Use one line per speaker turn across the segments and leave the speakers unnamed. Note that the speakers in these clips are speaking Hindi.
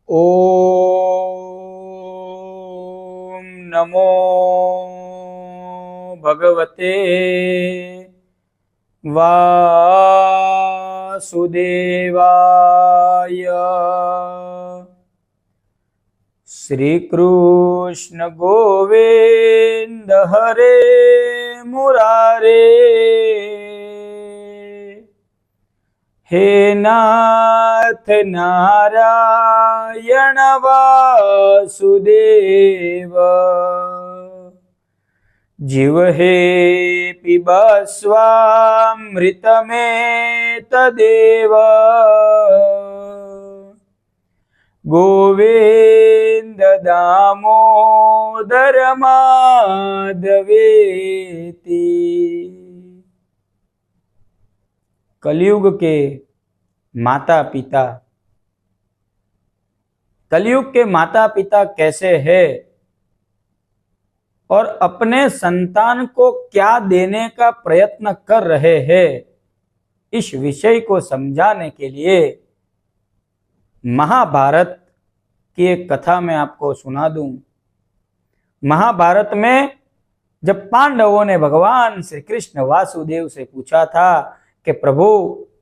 ओम नमो भगवते वासुदेवाय। श्री कृष्ण गोविंद हरे मुरारे। हे नाथ नारायण वासुदेव। जीव हे पिबा स्वामृतमेतदेव। गोविंद दामोदर माधवेति। कलयुग के माता पिता, कलयुग के माता पिता कैसे हैं और अपने संतान को क्या देने का प्रयत्न कर रहे हैं, इस विषय को समझाने के लिए महाभारत की एक कथा मैं आपको सुना दूं। महाभारत में जब पांडवों ने भगवान श्री कृष्ण वासुदेव से पूछा था कि प्रभु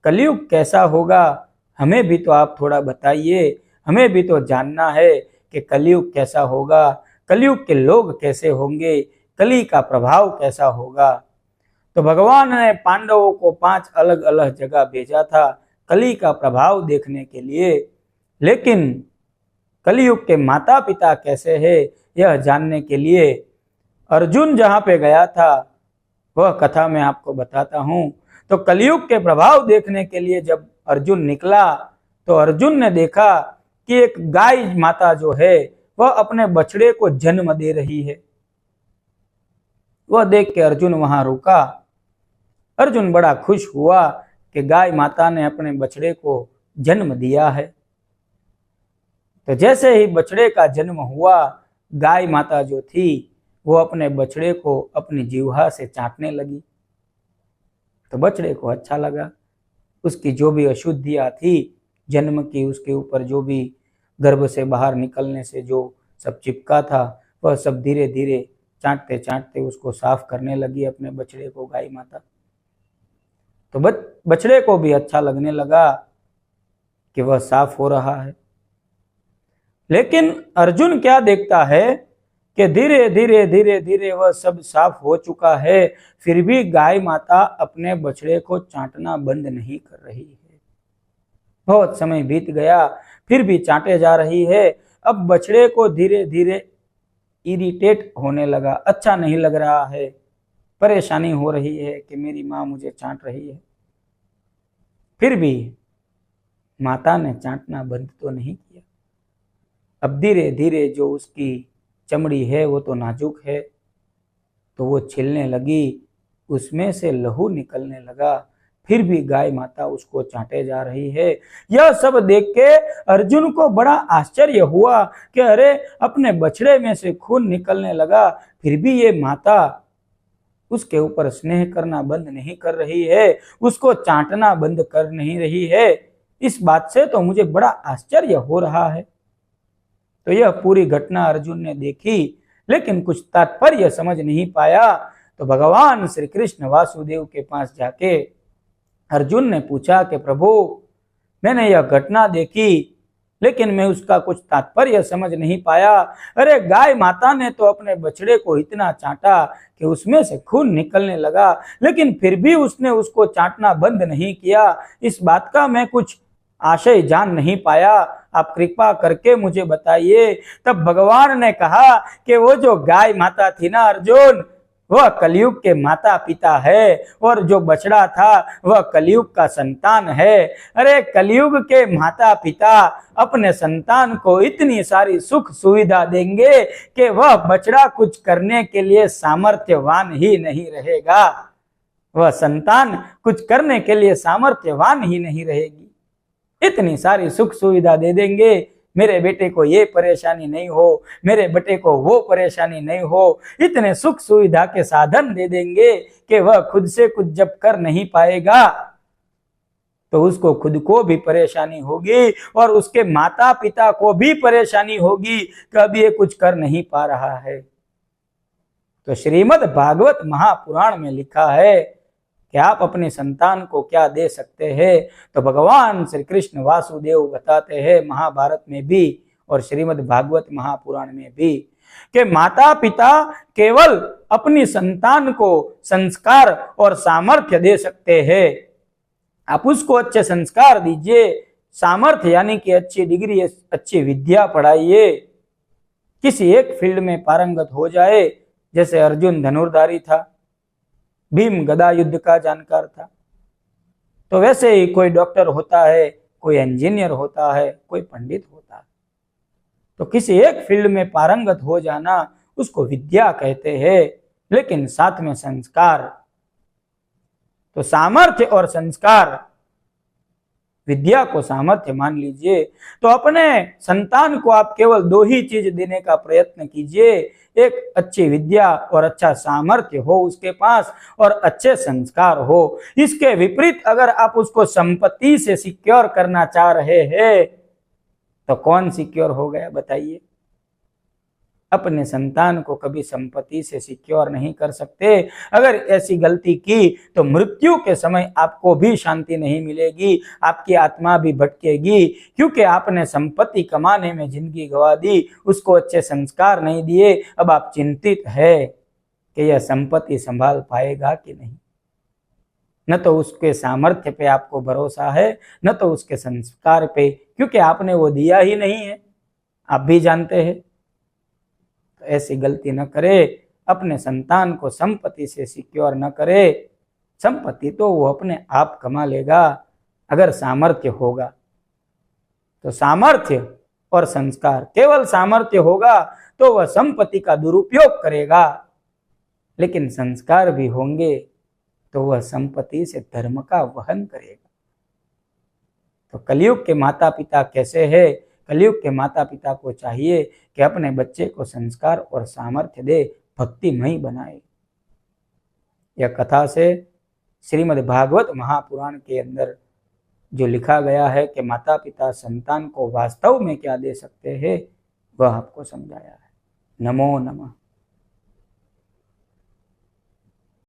कलयुग कैसा होगा, हमें भी तो आप थोड़ा बताइए, हमें भी तो जानना है कि कलयुग कैसा होगा, कलयुग के लोग कैसे होंगे, कली का प्रभाव कैसा होगा। तो भगवान ने पांडवों को 5 अलग अलग जगह भेजा था कली का प्रभाव देखने के लिए। लेकिन कलयुग के माता पिता कैसे हैं यह जानने के लिए अर्जुन जहां पे गया था वह कथा मैं आपको बताता हूं। तो कलयुग के प्रभाव देखने के लिए जब अर्जुन निकला तो अर्जुन ने देखा कि एक गाय माता जो है वह अपने बछड़े को जन्म दे रही है। वह देख के अर्जुन वहां रुका। अर्जुन बड़ा खुश हुआ कि गाय माता ने अपने बछड़े को जन्म दिया है। तो जैसे ही बछड़े का जन्म हुआ, गाय माता जो थी वो अपने बछड़े को अपनी जीह्वा से चाटने लगी। तो बछड़े को अच्छा लगा। उसकी जो भी अशुद्धियां थी जन्म की, उसके ऊपर जो भी गर्भ से बाहर निकलने से जो सब चिपका था, वह सब धीरे धीरे चाटते चाटते उसको साफ करने लगी अपने बछड़े को गाय माता। तो बछड़े को भी अच्छा लगने लगा कि वह साफ हो रहा है। लेकिन अर्जुन क्या देखता है कि धीरे धीरे धीरे धीरे वह सब साफ हो चुका है, फिर भी गाय माता अपने बछड़े को चाटना बंद नहीं कर रही है। बहुत समय बीत गया, फिर भी चाटे जा रही है। अब बछड़े को धीरे धीरे इरिटेट होने लगा, अच्छा नहीं लग रहा है, परेशानी हो रही है कि मेरी माँ मुझे चाट रही है। फिर भी माता ने चाटना बंद तो नहीं किया। अब धीरे धीरे जो उसकी चमड़ी है वो तो नाजुक है, तो वो छिलने लगी, उसमें से लहू निकलने लगा। फिर भी गाय माता उसको चाटे जा रही है। यह सब देख के अर्जुन को बड़ा आश्चर्य हुआ कि अरे अपने बछड़े में से खून निकलने लगा, फिर भी ये माता उसके ऊपर स्नेह करना बंद नहीं कर रही है, उसको चाटना बंद कर नहीं रही है। इस बात से तो मुझे बड़ा आश्चर्य हो रहा है। तो यह पूरी घटना अर्जुन ने देखी, लेकिन कुछ तात्पर्य समझ नहीं पाया। तो भगवान श्री कृष्ण वासुदेव के पास जाके अर्जुन ने पूछा कि प्रभु मैंने यह घटना देखी, लेकिन मैं उसका कुछ तात्पर्य समझ नहीं पाया। अरे गाय माता ने तो अपने बछड़े को इतना चाटा कि उसमें से खून निकलने लगा, लेकिन फिर भी उसने उसको चाटना बंद नहीं किया। इस बात का मैं कुछ आशय जान नहीं पाया, आप कृपा करके मुझे बताइए। तब भगवान ने कहा कि वो जो गाय माता थी ना अर्जुन, वह कलयुग के माता पिता है, और जो बछड़ा था वह कलयुग का संतान है। अरे कलयुग के माता पिता अपने संतान को इतनी सारी सुख सुविधा देंगे कि वह बछड़ा कुछ करने के लिए सामर्थ्यवान ही नहीं रहेगा, वह संतान कुछ करने के लिए सामर्थ्यवान ही नहीं रहेगी। इतनी सारी सुख सुविधा दे देंगे, मेरे बेटे को ये परेशानी नहीं हो, मेरे बेटे को वो परेशानी नहीं हो, इतने सुख सुविधा के साधन दे देंगे कि वह खुद से कुछ जब कर नहीं पाएगा तो उसको खुद को भी परेशानी होगी और उसके माता पिता को भी परेशानी होगी कि अब ये कुछ कर नहीं पा रहा है। तो श्रीमद् भागवत महापुराण में लिखा है कि आप अपने संतान को क्या दे सकते हैं। तो भगवान श्री कृष्ण वासुदेव बताते हैं महाभारत में भी और श्रीमद् भागवत महापुराण में भी कि माता पिता केवल अपनी संतान को संस्कार और सामर्थ्य दे सकते हैं। आप उसको अच्छे संस्कार दीजिए, सामर्थ्य यानी कि अच्छी डिग्री, अच्छी विद्या पढ़ाइए, किसी एक फील्ड में पारंगत हो जाए। जैसे अर्जुन धनुर्धारी था, भीम गदा युद्ध का जानकार था, तो वैसे ही कोई डॉक्टर होता है, कोई इंजीनियर होता है, कोई पंडित होता है। तो किसी एक फील्ड में पारंगत हो जाना उसको विद्या कहते हैं, लेकिन साथ में संस्कार। तो सामर्थ्य और संस्कार, विद्या को सामर्थ्य मान लीजिए। तो अपने संतान को आप केवल दो ही चीज देने का प्रयत्न कीजिए, एक अच्छी विद्या और अच्छा सामर्थ्य हो उसके पास और अच्छे संस्कार हो। इसके विपरीत अगर आप उसको संपत्ति से सिक्योर करना चाह रहे हैं तो कौन सिक्योर हो गया बताइए। अपने संतान को कभी संपत्ति से सिक्योर नहीं कर सकते। अगर ऐसी गलती की तो मृत्यु के समय आपको भी शांति नहीं मिलेगी, आपकी आत्मा भी भटकेगी, क्योंकि आपने संपत्ति कमाने में जिंदगी गंवा दी, उसको अच्छे संस्कार नहीं दिए। अब आप चिंतित है कि यह संपत्ति संभाल पाएगा कि नहीं। न तो उसके सामर्थ्य पे आपको भरोसा है, न तो उसके संस्कार पे, क्योंकि आपने वो दिया ही नहीं है, आप भी जानते हैं। ऐसी गलती न करे, अपने संतान को संपत्ति से सिक्योर न करे। संपत्ति तो वो अपने आप कमा लेगा अगर सामर्थ्य होगा। तो सामर्थ्य और संस्कार, केवल सामर्थ्य होगा तो वह संपत्ति का दुरुपयोग करेगा, लेकिन संस्कार भी होंगे तो वह संपत्ति से धर्म का वहन करेगा। तो कलयुग के माता पिता कैसे है? कलयुग के माता पिता को चाहिए कि अपने बच्चे को संस्कार और सामर्थ्य दे, भक्तिमय बनाए। यह कथा से श्रीमद् भागवत महापुराण के अंदर जो लिखा गया है कि माता पिता संतान को वास्तव में क्या दे सकते हैं, वह आपको समझाया है। नमो नमः।